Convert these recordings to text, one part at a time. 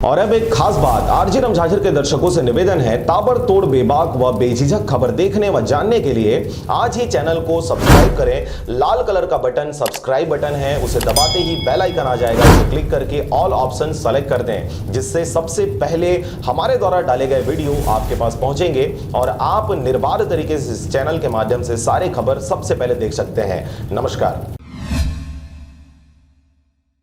और अब एक खास बात, आरजे रमझाझर के दर्शकों से निवेदन है, ताबड़तोड़ बेबाक व बेझिझक खबर देखने व जानने के लिए आज ही चैनल को सब्सक्राइब करें। लाल कलर का बटन सब्सक्राइब बटन है, उसे दबाते ही बेल आइकन आ जाएगा, उसे क्लिक करके ऑल ऑप्शन सेलेक्ट कर दें, जिससे सबसे पहले हमारे द्वारा डाले गए वीडियो आपके पास पहुंचेंगे और आप निर्बाध तरीके से इस चैनल के माध्यम से सारे खबर सबसे पहले देख सकते हैं। नमस्कार।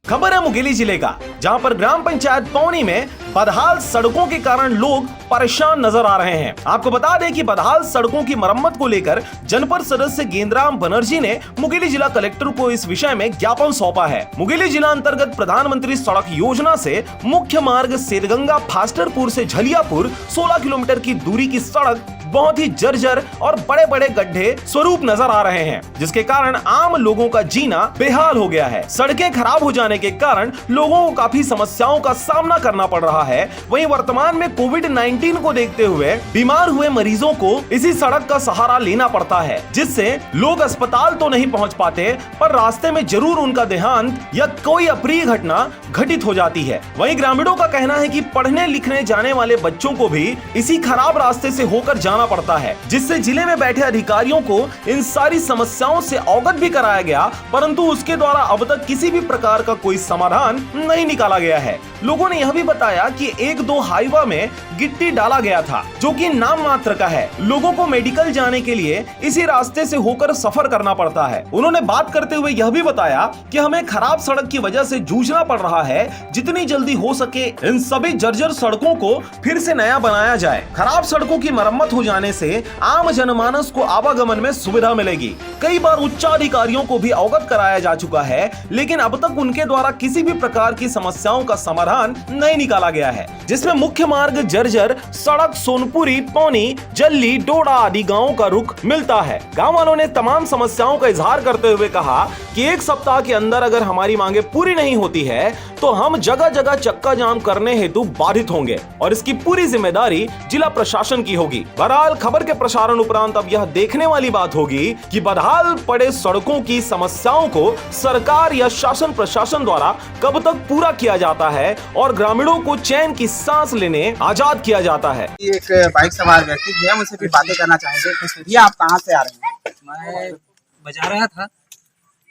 खबर है मुंगेली जिले का, जहां पर ग्राम पंचायत पौनी में बदहाल सड़कों के कारण लोग परेशान नजर आ रहे हैं। आपको बता दें कि बदहाल सड़कों की मरम्मत को लेकर जनपद सदस्य गेंद्राम बनर्जी ने मुंगेली जिला कलेक्टर को इस विषय में ज्ञापन सौंपा है। मुंगेली जिला अंतर्गत प्रधानमंत्री सड़क योजना से मुख्य मार्ग सेरगंगा फास्टरपुर से झलियापुर 16 किलोमीटर की दूरी की सड़क बहुत ही जर्जर और बड़े बड़े गड्ढे स्वरूप नजर आ रहे हैं, जिसके कारण आम लोगों का जीना बेहाल हो गया है। सड़कें खराब हो जाने के कारण लोगों को काफी समस्याओं का सामना करना पड़ रहा है। वहीं वर्तमान में कोविड-19 को देखते हुए बीमार हुए मरीजों को इसी सड़क का सहारा लेना पड़ता है, जिससे लोग अस्पताल तो नहीं पहुंच पाते, पर रास्ते में जरूर उनका देहांत या कोई अप्रिय घटना घटित हो जाती है। वहीं ग्रामीणों का कहना है कि पढ़ने लिखने जाने वाले बच्चों को भी इसी खराब रास्ते से होकर जाना पड़ता है, जिससे जिले में बैठे अधिकारियों को इन सारी समस्याओं से अवगत भी कराया गया, परंतु उसके द्वारा अब तक किसी भी प्रकार का कोई समाधान नहीं निकाला गया है। लोगों ने यह भी बताया कि 1-2 हाईवा में गिट्टी डाला गया था, जो कि नाम मात्र का है। लोगों को मेडिकल जाने के लिए इसी रास्ते से होकर सफर करना पड़ता है। उन्होंने बात करते हुए यह भी बताया कि हमें खराब सड़क की वजह से जूझना पड़ रहा है। जितनी जल्दी हो सके इन सभी जर्जर सड़कों को फिर से नया बनाया जाए। खराब सड़कों की मरम्मत हो जाने से आम जनमानस को आवागमन में सुविधा मिलेगी। कई बार उच्चाधिकारियों को भी अवगत कराया जा चुका है, लेकिन अब तक उनके द्वारा किसी भी प्रकार की समस्याओं का समाधान नहीं निकाला गया है, जिसमें मुख्य मार्ग जर्जर सड़क सोनपुरी, पौनी, जल्ली, डोडा आदि गांवों का रुख मिलता है। गांव वालों ने तमाम समस्याओं का इजहार करते हुए कहा कि 1 सप्ताह के अंदर अगर हमारी मांगे पूरी नहीं होती है तो हम जगह जगह चक्का जाम करने हेतु बाधित होंगे और इसकी पूरी जिम्मेदारी जिला प्रशासन की होगी। बहरहाल खबर के प्रसारण उपरांत अब यह देखने वाली बात होगी कि बदहाल पड़े सड़कों की समस्याओं को सरकार या शासन प्रशासन द्वारा कब तक पूरा किया जाता है और ग्रामीणों को चैन की सांस लेने आजाद किया जाता है। एक बाइक सवार व्यक्ति है, मुझसे भी बातें करना चाहेंगे। भैया आप कहाँ से आ रहे हैं? मैं बाजार आया था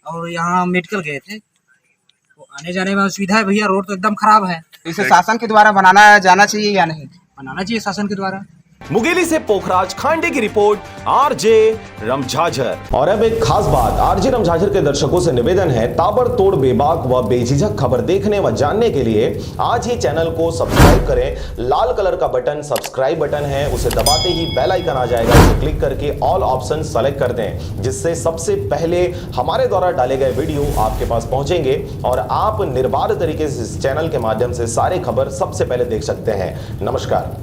और यहाँ मेडिकल गए थे, तो आने जाने में असुविधा है भैया। रोड तो एकदम खराब है। इसे शासन के द्वारा बनाना जाना चाहिए या नहीं? बनाना चाहिए शासन के द्वारा। मुंगेली से पोखराज खांडे की रिपोर्ट, आरजे रमझाझर। और अब एक खास बात, आरजे रमझाझर के दर्शकों से निवेदन है, ताबड़तोड़ बेबाक व बेझिझक खबर देखने व जानने के लिए आज ही चैनल को सब्सक्राइब करें। लाल कलर का बटन सब्सक्राइब बटन है, उसे दबाते ही बेल आइकन आ जाएगा, उसे क्लिक करके ऑल ऑप्शन सेलेक्ट कर दें, जिससे सबसे पहले हमारे द्वारा डाले गए वीडियो आपके पास पहुंचेंगे और आप निर्बाध तरीके से इस चैनल के माध्यम से सारे खबर सबसे पहले देख सकते हैं। नमस्कार।